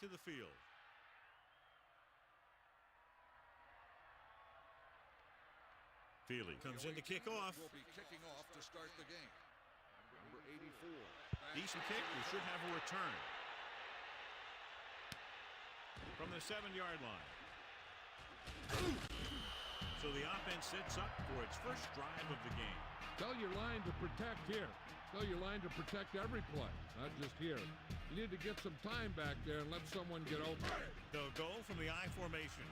to the field. Feely comes in to kick off. Will be kicking off to start the game. Number 84. Decent kick. We should have a return. From the 7-yard line. So the offense sets up for its first drive of the game. Tell your line to protect here. Tell your line to protect every play, not just here. You need to get some time back there and let someone get open. They'll go from the I formation.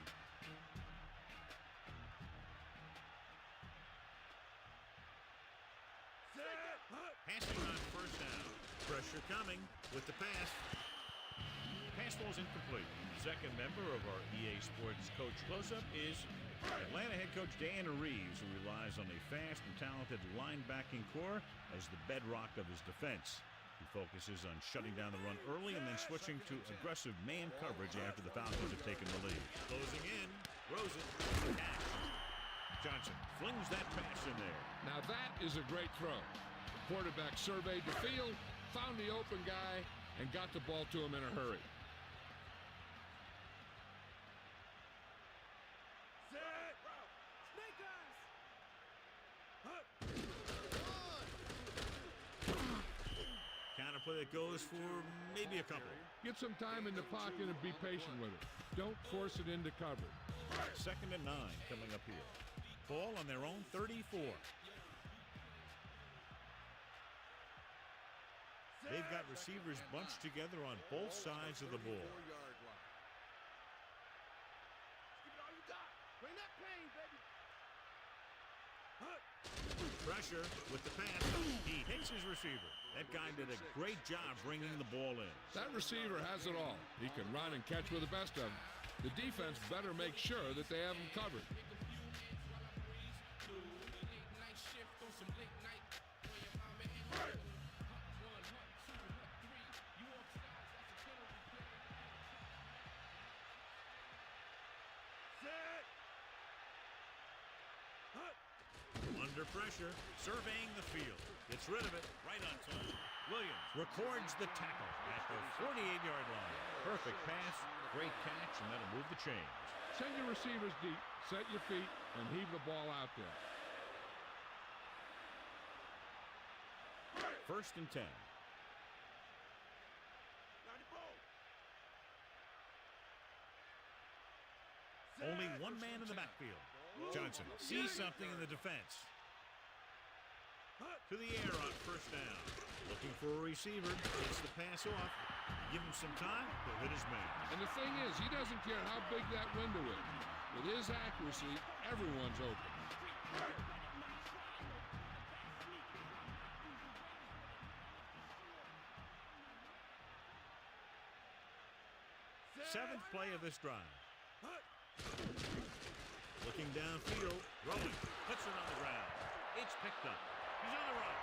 Passing on first down. Pressure coming with the pass. Pass ball's incomplete. Second member of our EA Sports Coach Close-Up is Atlanta head coach Dan Reeves, who relies on a fast and talented linebacking core as the bedrock of his defense. He focuses on shutting down the run early and then switching to aggressive man coverage after the Falcons have taken the lead. Closing in, throws it, catch. Johnson flings that pass in there. Now that is a great throw. The quarterback surveyed the field, found the open guy, and got the ball to him in a hurry. Counter play that goes for maybe a couple. Get some time in the pocket and be patient with it. Don't force it into coverage. 2nd and 9 coming up here. Ball on their own 34. They've got receivers bunched together on both sides of the ball. Pressure with the pass. He hits his receiver. That guy did a great job bringing the ball in. That receiver has it all. He can run and catch with the best of them. The defense better make sure that they have him covered. Under pressure, surveying the field. Gets rid of it right on time. Williams records the tackle at the 48-yard line. Perfect pass, great catch, and that'll move the chains. Send your receivers deep, set your feet, and heave the ball out there. 1st and 10. Only one man in the backfield. Johnson sees something in the defense. To the air on 1st down. Looking for a receiver. Gets the pass off. Give him some time. He'll hit his man. And the thing is, he doesn't care how big that window is. With his accuracy, everyone's open. 7th play of this drive. Looking downfield, rolling, puts it on the ground. It's picked up. He's on the run.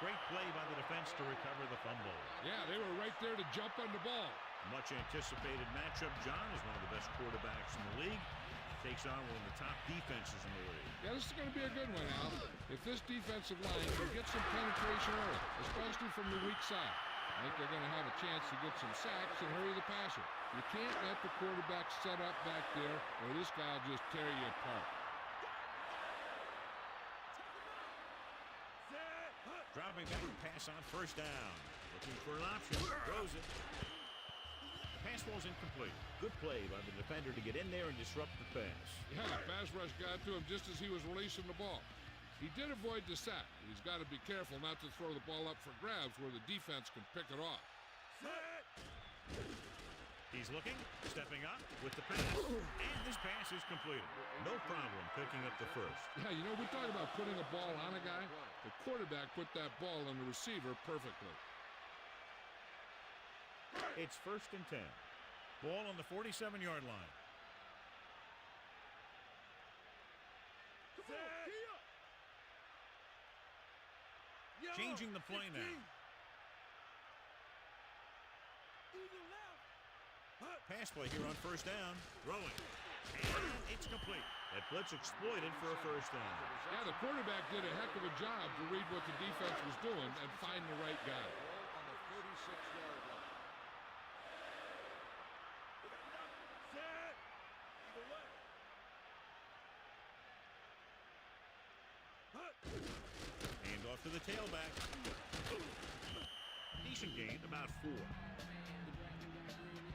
Great play by the defense to recover the fumble. Yeah, they were right there to jump on the ball. Much anticipated matchup. John is one of the best quarterbacks in the league. Takes on one of the top defenses in the league. Yeah, this is going to be a good one, Al. If this defensive line can get some penetration early, especially from the weak side, I think they're going to have a chance to get some sacks and hurry the passer. You can't let the quarterback set up back there, or this guy will just tear you apart. Dropping back and pass on 1st down. Looking for an option. Throws it. The pass ball's incomplete. Good play by the defender to get in there and disrupt the pass. Yeah, the pass rush got to him just as he was releasing the ball. He did avoid the sack. He's got to be careful not to throw the ball up for grabs where the defense can pick it off. He's looking, stepping up with the pass, and this pass is completed. No problem picking up the first. Yeah, you know, we talk about putting a ball on a guy. The quarterback put that ball on the receiver perfectly. It's 1st and 10. Ball on the 47-yard line. Changing the play now. Pass play here on 1st down. Throwing. And it's complete. That blitz exploited for a 1st down. Yeah, the quarterback did a heck of a job to read what the defense was doing and find the right guy. 6-yard line. Set. Hand off to the tailback. Decent gain, about 4.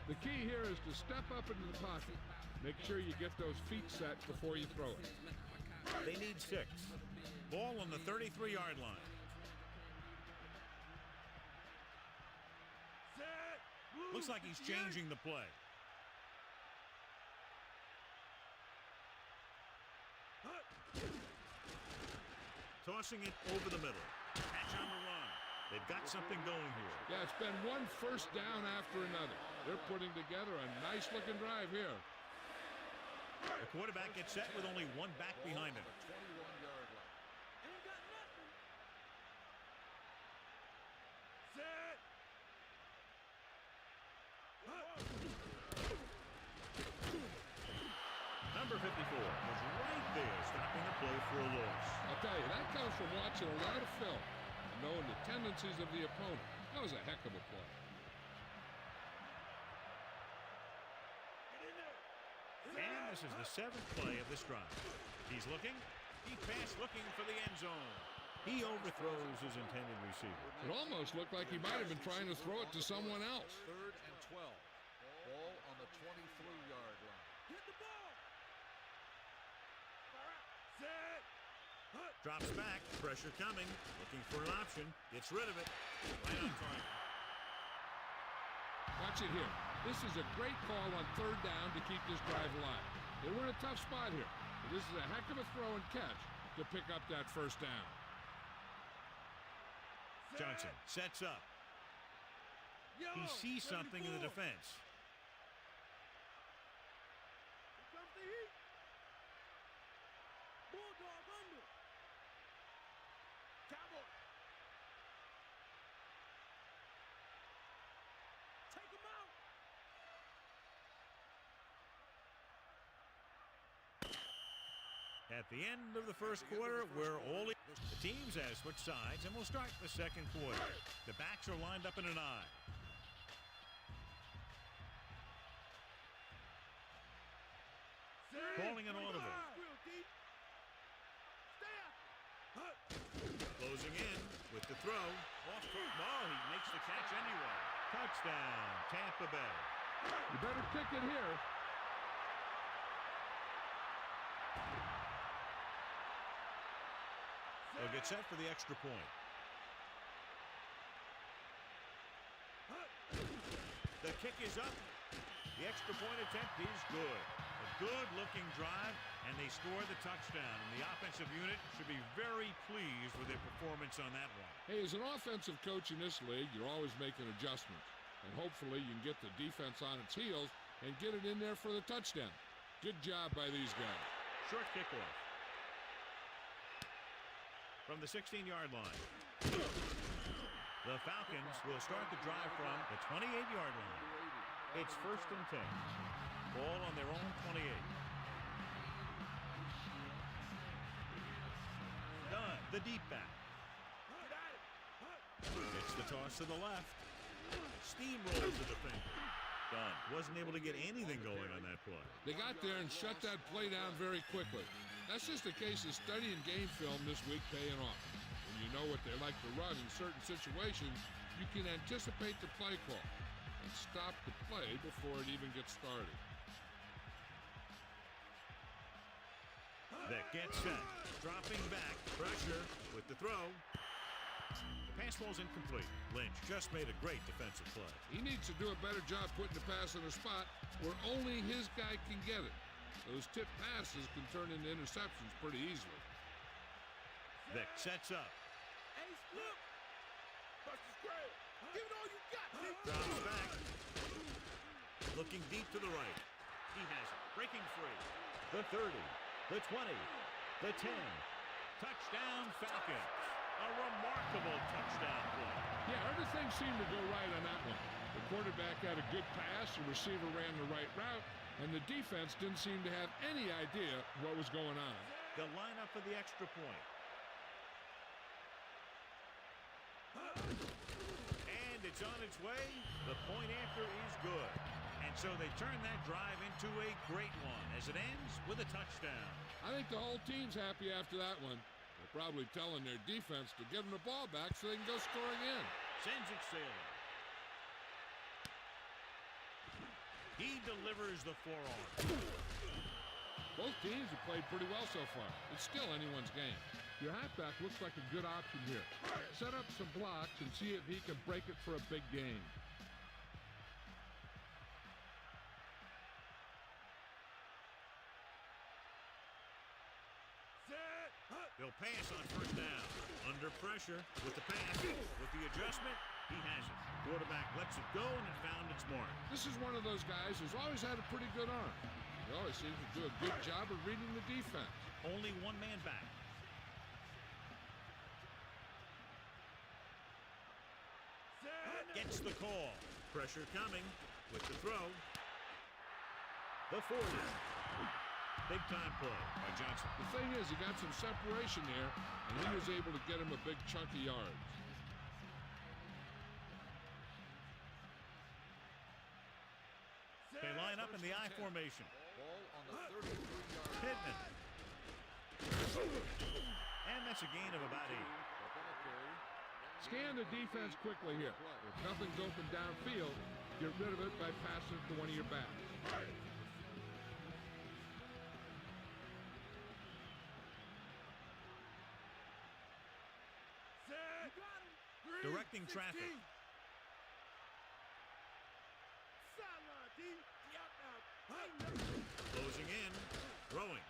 The key here is to step up into the pocket. Make sure you get those feet set before you throw it. They need 6. Ball on the 33-yard line. Looks like he's changing the play. Tossing it over the middle. Catch on the run. They've got something going here. Yeah, it's been one first down after another. They're putting together a nice-looking drive here. The quarterback gets set with only one back behind him. 21-yard line. Set. Number 54 was right there stopping the play for a loss. I'll tell you, that comes from watching a lot of film and knowing the tendencies of the opponent. That was a heck of a play. And this is the 7th play of this drive. He's looking. Deep pass looking for the end zone. He overthrows his intended receiver. It almost looked like he might have been trying to throw it to someone else. 3rd and 12. Ball on the 23-yard line. Hit the ball. Set. Drops back. Pressure coming. Looking for an option. Gets rid of it. Right on target. Watch it here. This is a great call on 3rd down to keep this drive alive. They were in a tough spot here. But this is a heck of a throw and catch to pick up that 1st down. Johnson sets up. He sees something in the defense. Here comes the heat. Bulldog under. Cowboy. Take him out. At the end of the first quarter, we're all in. The teams have switched sides, and we'll start the second quarter. The backs are lined up in an I. Calling an audible. Real deep. Stay after. Closing in with the throw. Off foot. No, he makes the catch anyway. Touchdown, Tampa Bay. You better kick it here. They'll get set for the extra point. The kick is up. The extra point attempt is good. A good-looking drive, and they score the touchdown. And the offensive unit should be very pleased with their performance on that one. Hey, as an offensive coach in this league, you're always making adjustments. And hopefully you can get the defense on its heels and get it in there for the touchdown. Good job by these guys. Short kickoff. From the 16-yard line. The Falcons will start the drive from the 28-yard line. It's 1st and 10. Ball on their own 28. Dunn, the deep back. Gets the toss to the left. Steamrolls the defender. Dunn wasn't able to get anything going on that play. They got there and shut that play down very quickly. That's just a case of studying game film this week paying off. When you know what they like to run in certain situations, you can anticipate the play call and stop the play before it even gets started. That gets set. Dropping back. Pressure with the throw. The pass ball's incomplete. Lynch just made a great defensive play. He needs to do a better job putting the pass in a spot where only his guy can get it. Those tip passes can turn into interceptions pretty easily. Vick sets up. Ace flip. Buster's great. Give it all you got. Drops back. Looking deep to the right. He has it. Breaking free. The 30. The 20. The 10. Touchdown Falcons. A remarkable touchdown play. Yeah, everything seemed to go right on that one. The quarterback had a good pass, the receiver ran the right route, and the defense didn't seem to have any idea what was going on. They'll line up for the extra point. And it's It's on its way. The point after is good. And so they turn that drive into a great one as it ends with a touchdown. I think the whole team's happy after that one. They're probably telling their defense to give them the ball back so they can go score again. Sends it sailing. He delivers the forearm. Both teams have played pretty well so far. It's still anyone's game. Your halfback looks like a good option here. Set up some blocks and see if he can break it for a big gain. They'll pass on first down. Under pressure with the pass. With the adjustment, he has it. Quarterback lets it go, and it found its mark. This is one of those guys who's always had a pretty good arm. He always seems to do a good job of reading the defense. Only one man back. Gets the call. Pressure coming with the throw. The 40. Big time play by Johnson. The thing is, he got some separation there, and he was able to get him a big chunk of yards. They line up in the I formation. Ball on the 33-yard line. Pittman. And that's a gain of about 8. Scan the defense quickly here. If nothing's open downfield, get rid of it by passing it to one of your backs. Directing traffic. Closing in. Throwing.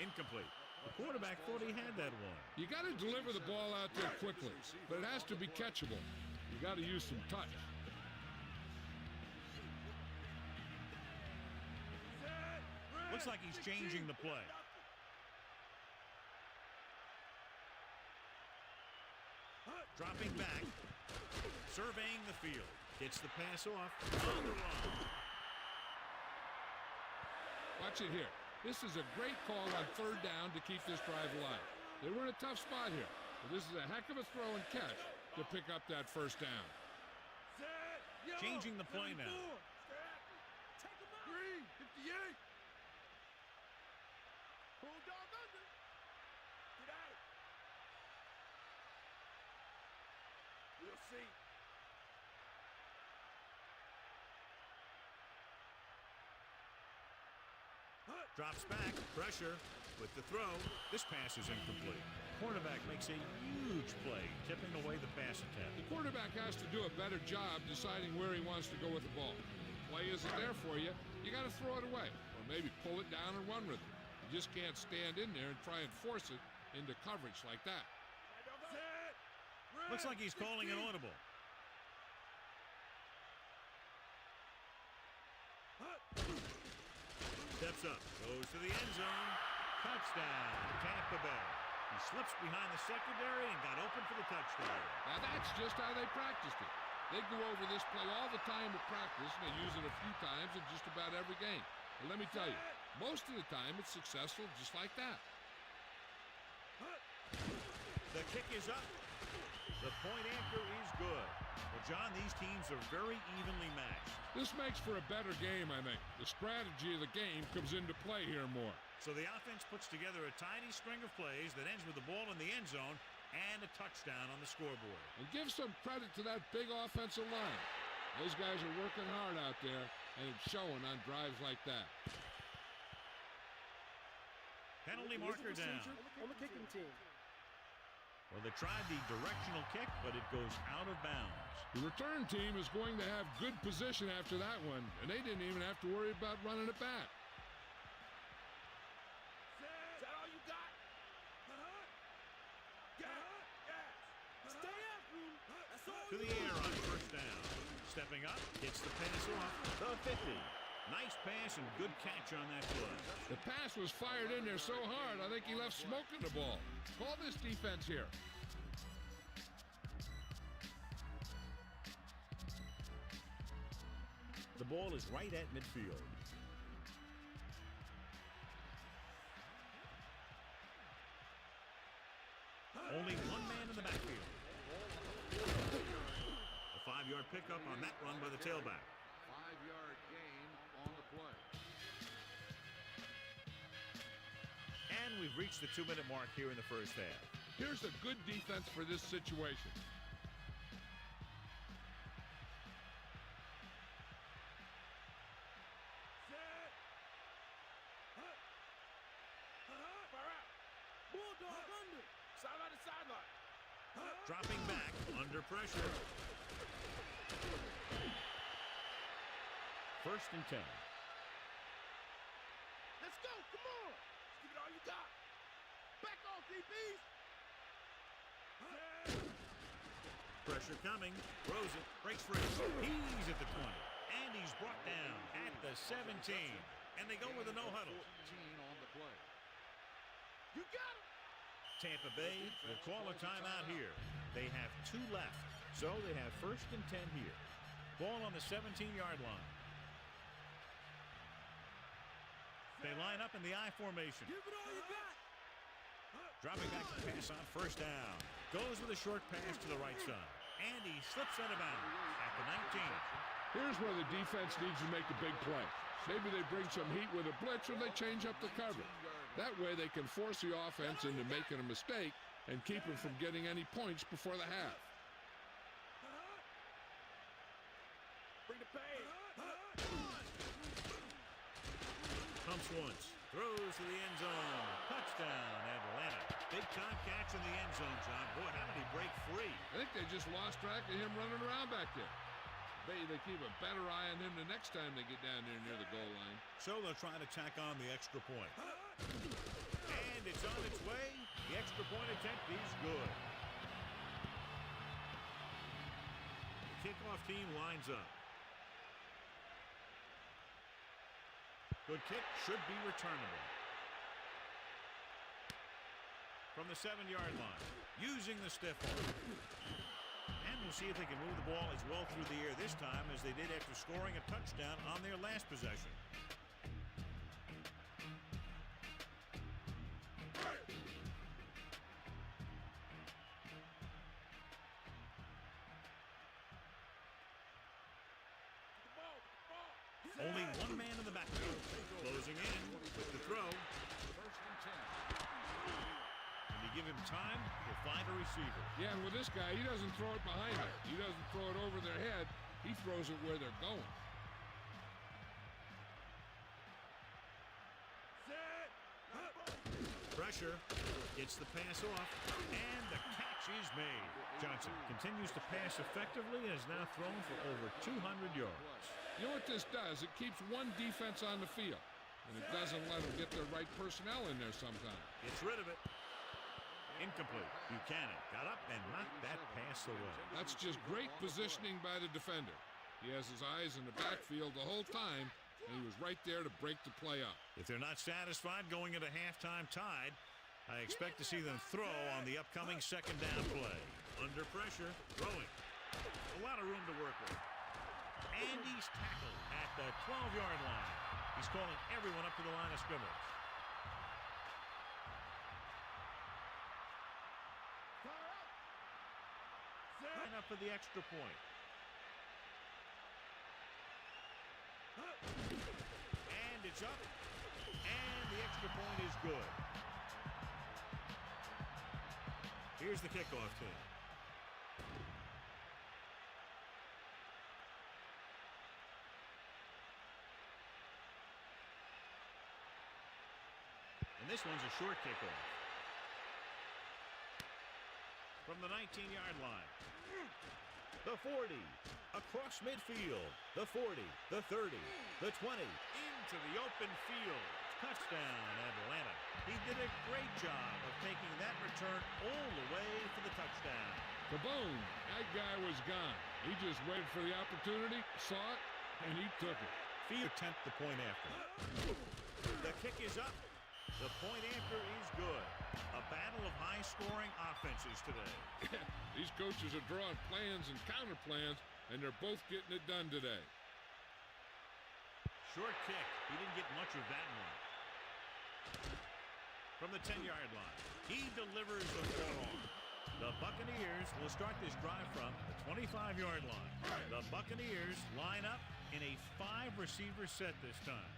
Incomplete. The quarterback thought he had that one. You got to deliver the ball out there quickly, but it has to be catchable. You got to use some touch. Looks like he's changing the play. Dropping back. Surveying the field. Gets the pass off. On the run. Watch it here. This is a great call on third down to keep this drive alive. They were in a tough spot here, but this is a heck of a throw and catch to pick up that first down. Changing the play now. 58. Bulldog under. Get out. We'll see. Drops back. Pressure with the throw. This pass is incomplete. Cornerback makes a huge play, tipping away the pass attempt. The quarterback has to do a better job deciding where he wants to go with the ball. Play isn't there for you. You got to throw it away, or maybe pull it down and run with it. You just can't stand in there and try and force it into coverage like that. Looks like he's calling an audible. Steps up, goes to the end zone. Touchdown, Tampa Bay. He slips behind the secondary and got open for the touchdown. Now that's just how they practiced it. They go over this play all the time at practice, and they use it a few times in just about every game. And let me tell you, most of the time it's successful just like that. The kick is up. The point after is good. Well, John, these teams are very evenly matched. This makes for a better game, I think. The strategy of the game comes into play here more. So the offense puts together a tiny string of plays that ends with the ball in the end zone and a touchdown on the scoreboard. And give some credit to that big offensive line. Those guys are working hard out there, and it's showing on drives like that. Penalty marker down. On the kicking team. Well, they tried the directional kick, but it goes out of bounds. The return team is going to have good position after that one, and they didn't even have to worry about running it back. Is that all you got? Stay after him. That's all To the air on first down. Stepping up, gets the pass off. The 50. Nice pass and good catch on that play. The pass was fired in there so hard, I think he left smoke in the ball. Call this defense here. The ball is right at midfield. Only one man in the backfield. 5-yard pickup on that run by the tailback. 5-yard gain on the play. And we've reached the 2-minute mark here in the first half. Here's a good defense for this situation. Bulldog under. Sideline to sideline. Dropping back under pressure. First and 10. Let's go. Come on. Let's give it all you got. Back off, DBs. Pressure coming. Throws it. Breaks free. He's at the 20. And he's brought down at the 17. And they go with a no huddle. 14 on the play. You got him. Tampa Bay will call a timeout here. They have 2 left. So they have first and 10 here. Ball on the 17-yard line. They line up in the I formation. Give it all you got. Dropping back to pass on first down. Goes with a short pass to the right side. And he slips out of bounds at the 19. Here's where the defense needs to make a big play. Maybe they bring some heat with a blitz or they change up the cover. That way they can force the offense into making a mistake and keep them from getting any points before the half. Bring the pain. Pumps once. Throws to the end zone. Touchdown, Atlanta. Big time catch in the end zone, John. Boy, how did he break free? I think they just lost track of him running around back there. Maybe they keep a better eye on him the next time they get down there near the goal line. So they'll try to tack on the extra point. And it's on its way. The extra point attempt is good. The kickoff team lines up. Good kick, should be returnable. From the 7-yard line, using the stiff arm. And we'll see if they can move the ball as well through the air this time as they did after scoring a touchdown on their last possession. Only one man in the backfield. Closing in with the throw. First and 10. And you give him time, he'll find a receiver. Yeah, and with this guy, he doesn't throw it behind them. He doesn't throw it over their head. He throws it where they're going. Pressure. Gets the pass off. And the catch is made. Johnson continues to pass effectively and has now thrown for over 200 yards. You know what this does? It keeps one defense on the field, and it doesn't let them get the right personnel in there sometimes. Gets rid of it. Incomplete. Buchanan got up and knocked that pass away. That's just great positioning by the defender. He has his eyes in the backfield the whole time, and he was right there to break the play up. If they're not satisfied going into halftime tied, I expect to see them throw on the upcoming second down play. Under pressure, throwing. A lot of room to work with. And he's tackled at the 12-yard line. He's calling everyone up to the line of scrimmage. Line up for the extra point. And it's up. And the extra point is good. Here's the kickoff team. And this one's a short kickoff. From the 19-yard line. The 40. Across midfield. The 40. The 30. The 20. Into the open field. Touchdown, Atlanta. He did a great job of taking that return all the way for the touchdown. Kaboom! That guy was gone. He just waited for the opportunity, saw it, and he took it. Field attempt the point after. The kick is up. The point after is good. A battle of high-scoring offenses today. These coaches are drawing plans and counter plans, and they're both getting it done today. Short kick. He didn't get much of that one. From the 10-yard line, he delivers the forearm. The Buccaneers Falcons will start this drive from the 25-yard line. The Buccaneers line up in a 5-receiver set this time.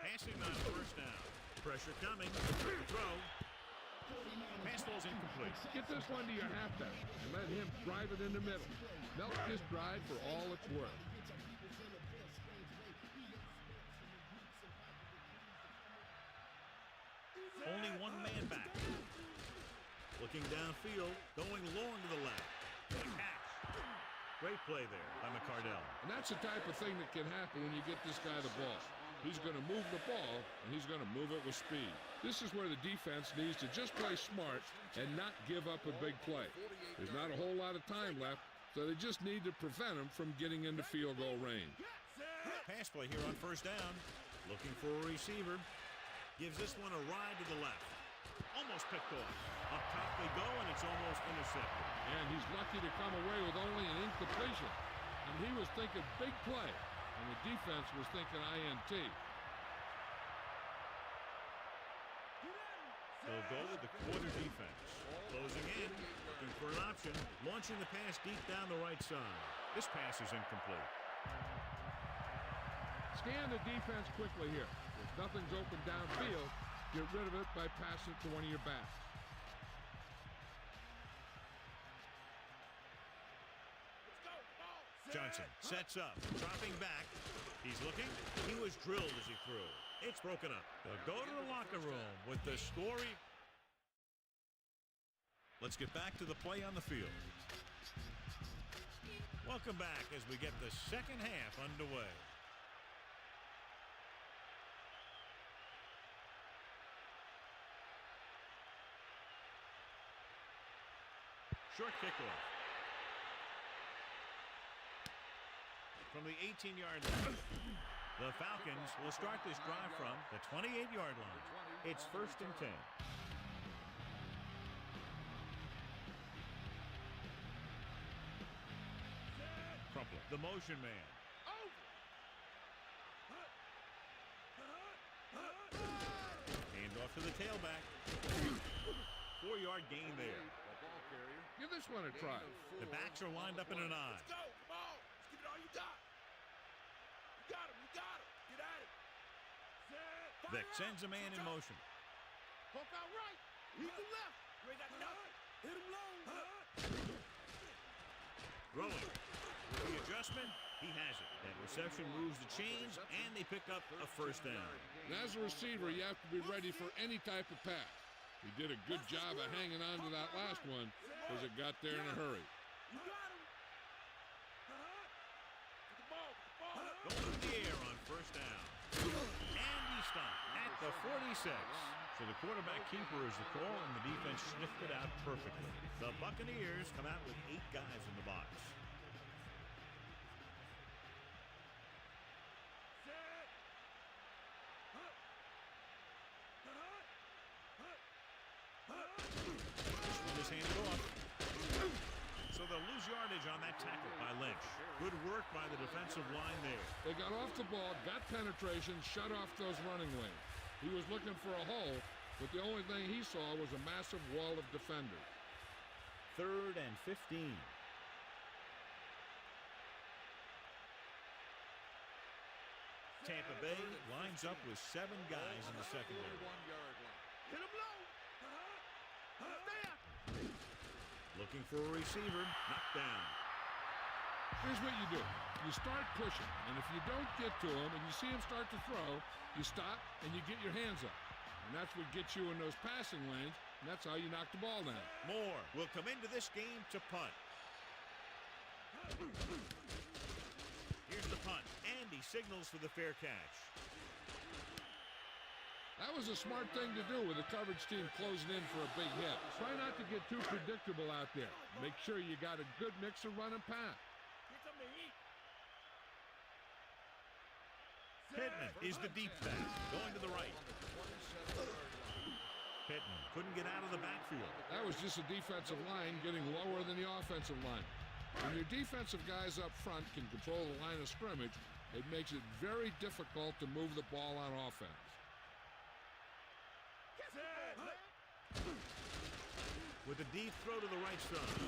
Passing on first down. Pressure coming. Throw. Pass ball's incomplete. Get this one to your halfback and let him drive it in the middle. Milk this drive for all it's worth. Only one man back. Looking downfield, going long to the left. Catch. Great play there by McCardell. And that's the type of thing that can happen when you get this guy the ball. He's going to move the ball, and he's going to move it with speed. This is where the defense needs to just play smart and not give up a big play. There's not a whole lot of time left, so they just need to prevent him from getting into field goal range. Pass play here on first down. Looking for a receiver. Gives this one a ride to the left. Almost picked off. Up top they go, and it's almost intercepted. And he's lucky to come away with only an incompletion. And he was thinking big play, and the defense was thinking INT. They'll go with the quarter defense. Closing in, looking for an option. Launching the pass deep down the right side. This pass is incomplete. Scan the defense quickly here. If nothing's open downfield, get rid of it by passing it to one of your backs. Johnson sets up, dropping back. He's looking. He was drilled as he threw. It's broken up. They'll go to the locker room with the story. Let's get back to the play on the field. Welcome back as we get the second half underway. Short kickoff. From the 18-yard line. The Falcons will start this drive from the 28-yard line. It's 1st and 10. Crumpler, the motion man. Hand off to the tailback. 4-yard gain there. Give this one a try. The backs are lined up in an eye. Let's go. Come on. Let's give it all you got. You got him. You got him. Get at it. Vic sends a man in motion. Poke out right. He's the left. You ain't got nothing. Hit him low. Throwing. With the adjustment, he has it. That reception moves the chains, and they pick up a first down. And as a receiver, you have to be ready for any type of pass. He did a good job of hanging on to that last one because it got there in a hurry. You got him. Get the ball. Going in the air on first down. And he stopped at the 46. So the quarterback keeper is the call, and the defense sniffed it out perfectly. The Buccaneers come out with 8 guys in the box. This one is handed off. So they'll lose yardage on that tackle by Lynch. Good work by the defensive line there. They got off the ball, got penetration, shut off those running lanes. He was looking for a hole, but the only thing he saw was a massive wall of defenders. 3rd and 15. Tampa Bay lines up with 7 guys in the secondary. 1-yard line. Hit him low. There. Looking for a receiver. Knocked down. Here's what you do. You start pushing, and if you don't get to him and you see him start to throw, you stop and you get your hands up. And that's what gets you in those passing lanes, and that's how you knock the ball down. Moore will come into this game to punt. Here's the punt, and he signals for the fair catch. That was a smart thing to do with the coverage team closing in for a big hit. Try not to get too predictable out there. Make sure you got a good mix of run and pass. Get some to eat. Pittman is the deep back, going to the right. Pittman couldn't get out of the backfield. That was just a defensive line getting lower than the offensive line. When your defensive guys up front can control the line of scrimmage, it makes it very difficult to move the ball on offense. with a deep throw to the right side.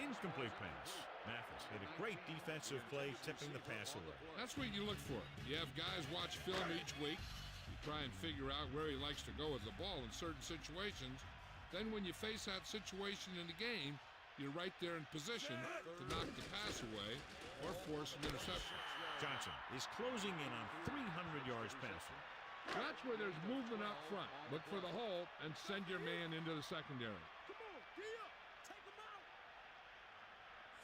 Incomplete pass. Mathis made a great defensive play, tipping the pass away. That's what you look for. You have guys watch film each week. You try and figure out where he likes to go with the ball in certain situations. Then when you face that situation in the game, you're right there in position to knock the pass away or force an interception. Johnson is closing in on 300 yards passing. That's where there's movement up front. Look for the hole and send your man into the secondary. Come on, D up. Take him out.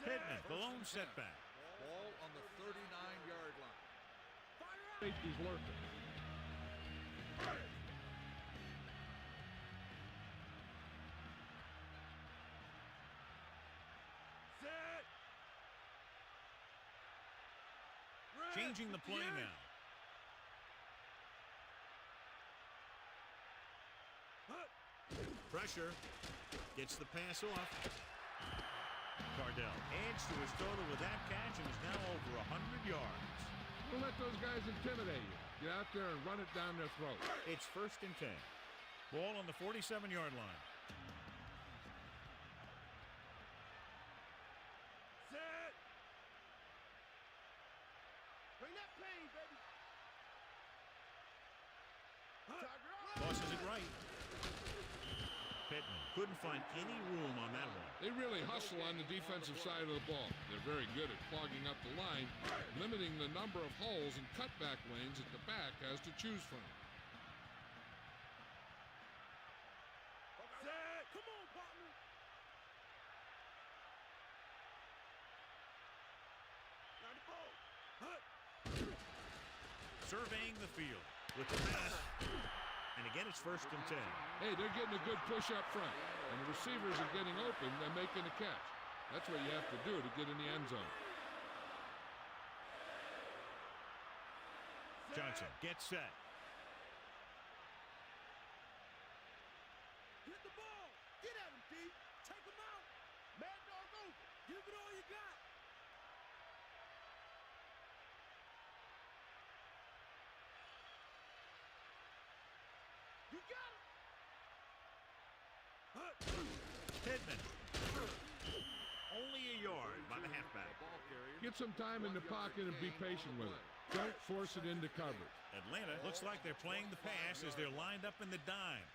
Pittman, the lone setback. Ball on the 39-yard line. Fire out. Safety's lurking. Set. Changing the play now. Pressure. Gets the pass off. Cardell adds to his total with that catch and is now over 100 yards. Don't let those guys intimidate you. Get out there and run it down their throat. It's 1st and 10. Ball on the 47-yard line. Set. Bring that pain, baby. Tiger up. Tosses it right. Pittman couldn't find any room on that one. They really hustle on the defensive side of the ball. They're very good at clogging up the line, limiting the number of holes and cutback lanes that the back has to choose from. Set. Come on, partner. Now the ball. Surveying the field with the pass. And again, it's 1st and 10. Hey, they're getting a good push up front, and the receivers are getting open and making a catch. That's what you have to do to get in the end zone. Johnson gets set. Hit the ball. Get at him, D. Take him out. Mad dog over. Give it all you got. You got him. Pittman. Only a yard by the halfback. Get some time in the pocket and be patient with it. Don't force it into coverage. Atlanta looks like they're playing the pass as they're lined up in the dime.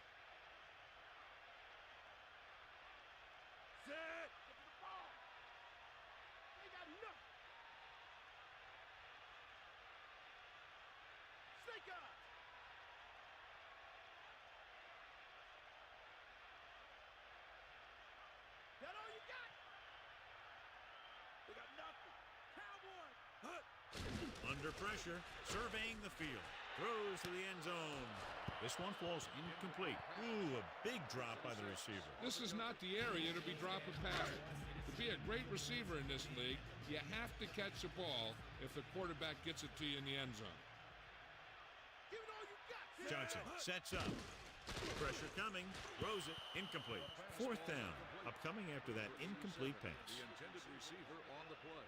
Set. Get the ball. They got nothing. Snake eyes. That all you got? They got nothing. Cowboy. Under pressure, surveying the field. Throws to the end zone. This one falls incomplete. Ooh, a big drop by the receiver. This is not the area to be dropping passes. To be a great receiver in this league, you have to catch the ball if the quarterback gets it to you in the end zone. Give it all you got. Johnson sets up. Pressure coming. Throws it. Incomplete. 4th down. Upcoming after that incomplete pass. The intended receiver on the play.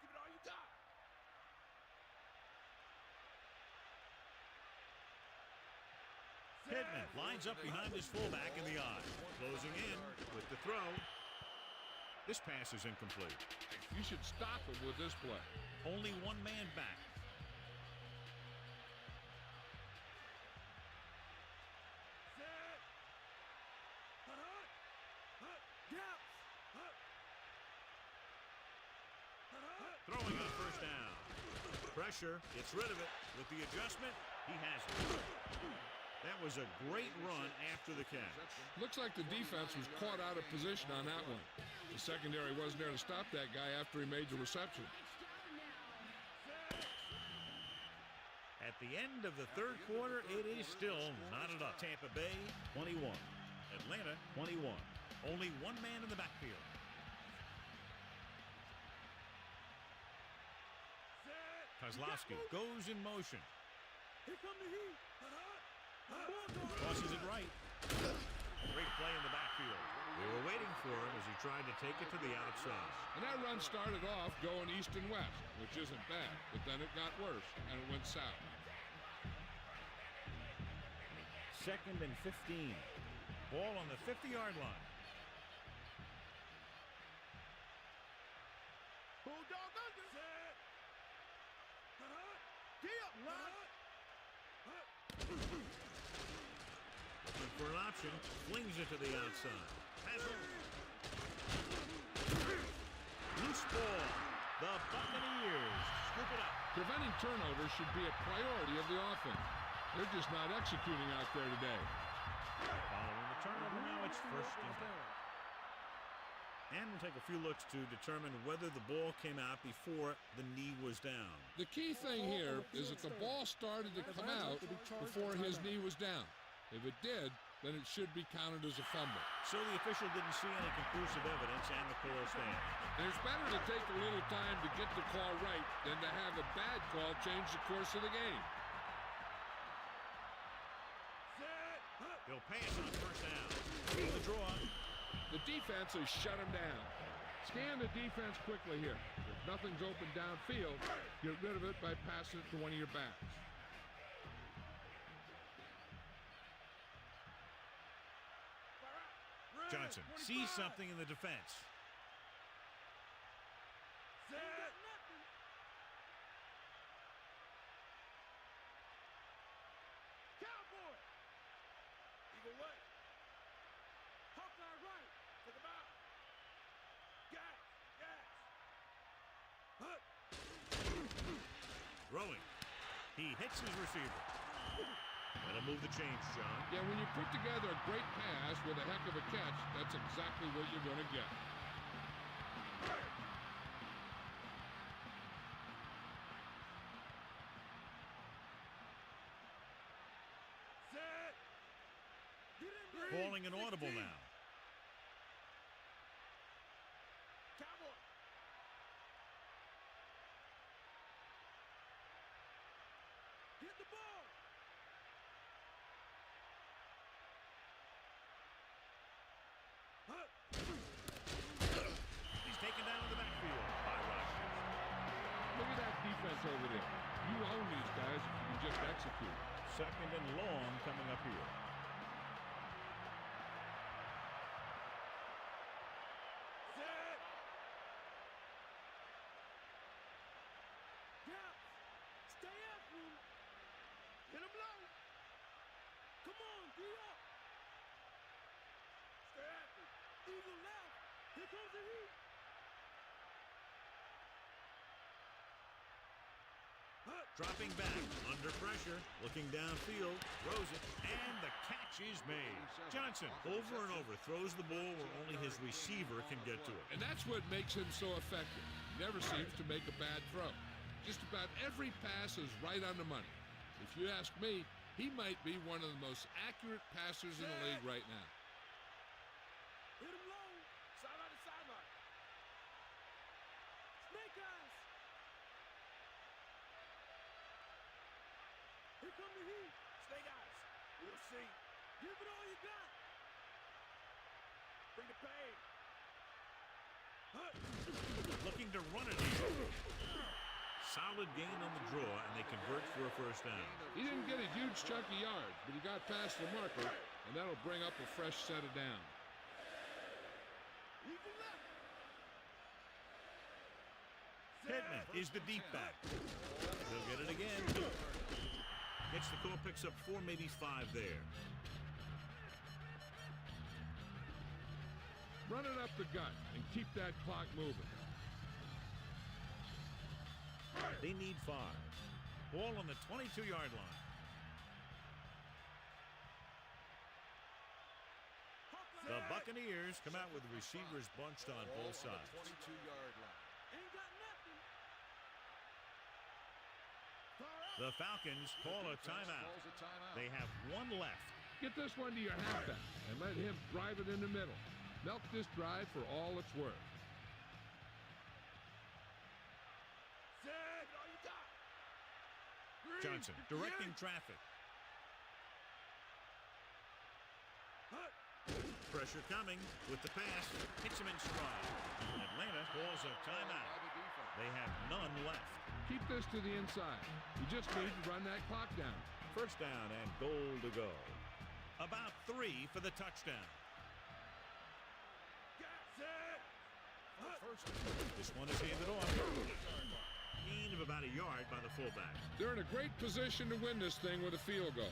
Give it all you got. Pittman lines up behind his fullback in the eye. Closing in with the throw. This pass is incomplete. You should stop him with this play. Only one man back. Set. Gaps. Throwing on 1st down. Pressure. Gets rid of it. With the adjustment, he has it. That was a great run after the catch. Looks like the defense was caught out of position on that one. The secondary wasn't there to stop that guy after he made the reception. At the end of the 3rd quarter, it is still knotted up. Tampa Bay, 21. Atlanta, 21. Only one man in the backfield. Kozlowski goes in motion. Here come the heat. Tosses it right. Great play in the backfield. They were take it to the outside. And that run started off going east and west, which isn't bad, but then it got worse, and it went south. 2nd and 15. Ball on the 50-yard line. Bulldog under. Set. Gee up, line. Looking for an option. Flings it to the outside. Has it. Loose ball. The Buccaneers scoop it up. Preventing turnovers should be a priority of the offense. They're just not executing out there today. Following the turnover, now it's 1st and 10. And we'll take a few looks to determine whether the ball came out before the knee was down. The key thing here is that the ball started to come out before his knee was down. If it did, then it should be counted as a fumble. So the official didn't see any conclusive evidence, and the call stands. And it's better to take a little time to get the call right than to have a bad call change the course of the game. He'll pass on 1st down. For the draw. The defense has shut him down. Scan the defense quickly here. If nothing's open downfield, get rid of it by passing it to one of your backs. Johnson sees something in the defense. Set. Cowboy. Eagle left. Hawkeye right. Take him out. Gas. Throwing. He hits his receiver. That'll move the change, John. Yeah, when you put together a great pass with a heck of a catch, that's exactly what you're going to get. Set. Calling an audible now. Cowboy. Get the ball. He's taken down in the backfield by Rodgers. Look at that defense over there. You own these guys if you can just execute. 2nd and long coming up here. Set. Yeah. Stay after him. Hit him low. Come on, D up. Stay after him. Eagle left. Here comes the heat. Dropping back, under pressure, looking downfield, throws it, and the catch is made. Johnson, over and over, throws the ball where only his receiver can get to it. And that's what makes him so effective. He never seems to make a bad throw. Just about every pass is right on the money. If you ask me, he might be one of the most accurate passers in the league right now. Hit him low. Sideline to sideline. Snake eyes. Here come the heat. Snake eyes. We'll see. Give it all you got. Bring the pain. Looking to run it here. Solid gain on the draw, and they convert for a 1st down. He didn't get a huge chunk of yards, but he got past the marker, and that'll bring up a fresh set of downs. Eagle left. Pittman is the deep back. He'll get it again. Gets the call, picks up 4, maybe 5 there. Run it up the gut and keep that clock moving. They need 5. Ball on the 22-yard line. The Buccaneers come out with the receivers bunched on both sides. 22-yard line. Ain't got nothing. The Falcons call a timeout. Calls a timeout. They have 1 left. Get this one to your halfback and let him drive it in the middle. Milk this drive for all it's worth. Set. All you got. Johnson directing traffic. Pressure coming with the pass. Hits him in stride. Atlanta calls a timeout. They have none left. Keep this to the inside. You just need to run that clock down. First down and goal to go. About 3 for the touchdown. This one is handed off. Gain of about a yard by the fullback. They're in a great position to win this thing with a field goal.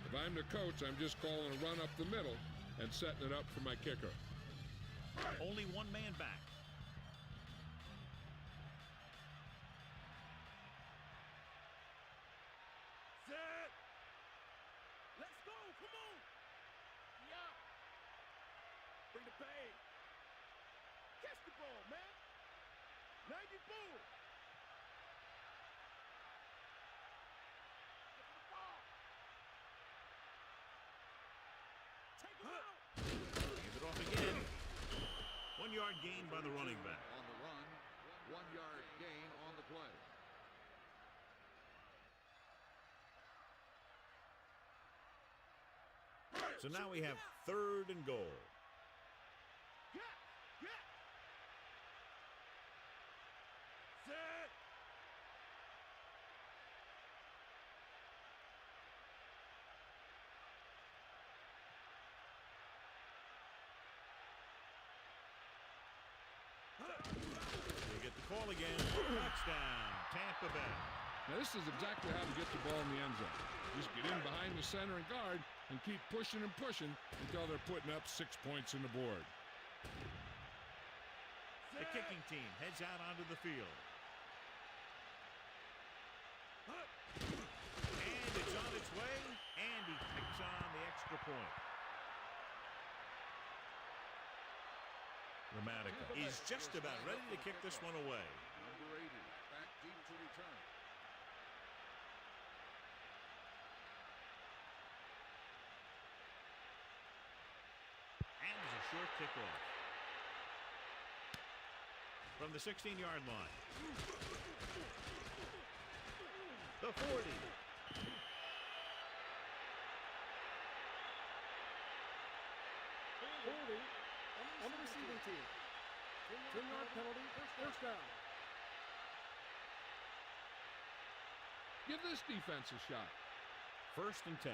If I'm the coach, I'm just calling a run up the middle and setting it up for my kicker. Only one man back. Set. Let's go. Come on. Yeah. Bring the pain. Catch the ball, man. 94. Take him out. Hands it off again. 1 yard gain by the running back. On the run, 1 yard gain on the play. So now we have 3rd and goal. Yeah. Set. They get the call again. Touchdown, Tampa Bay. Now, this is exactly how to get the ball in the end zone. Just get in behind the center and guard and keep pushing and pushing until they're putting up 6 points on the board. The kicking team heads out onto the field. And it's on its way, and he picks on the extra point. Ramatica is just about ready to kick this one away. Number 80, back deep to return. And there's a short kickoff. From the 16-yard line. The 40. Holding on the receiving team. 10-yard penalty. First down. Give this defense a shot. 1st and 10.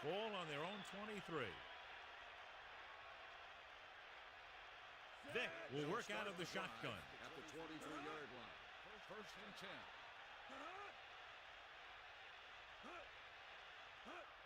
Ball on their own 23. Vick will work out of the shotgun. At the 23-yard line. First and 10.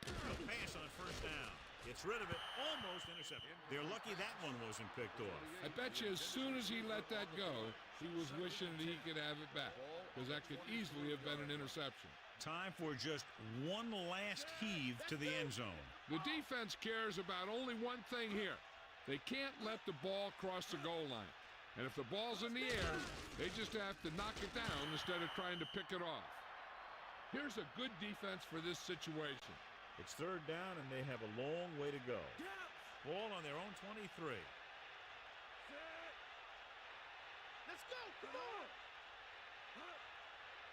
A pass on 1st down. Gets rid of it. Almost intercepted. They're lucky that one wasn't picked off. I bet you as soon as he let that go, he was wishing that he could have it back, because that could easily have been an interception. Time for just one last heave to the end zone. The defense cares about only one thing here. They can't let the ball cross the goal line. And if the ball's in the air, they just have to knock it down instead of trying to pick it off. Here's a good defense for this situation. It's 3rd down, and they have a long way to go. Ball on their own 23. Let's go. Come on.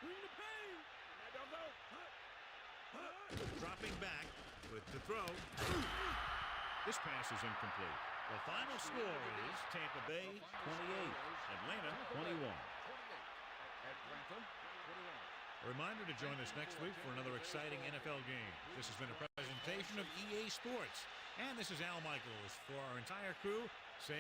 Bring the pain. Dropping back with the throw. This pass is incomplete. The final score is Tampa Bay 28, Atlanta 21. A reminder to join us next week for another exciting NFL game. This has been a presentation of EA Sports. And this is Al Michaels for our entire crew saying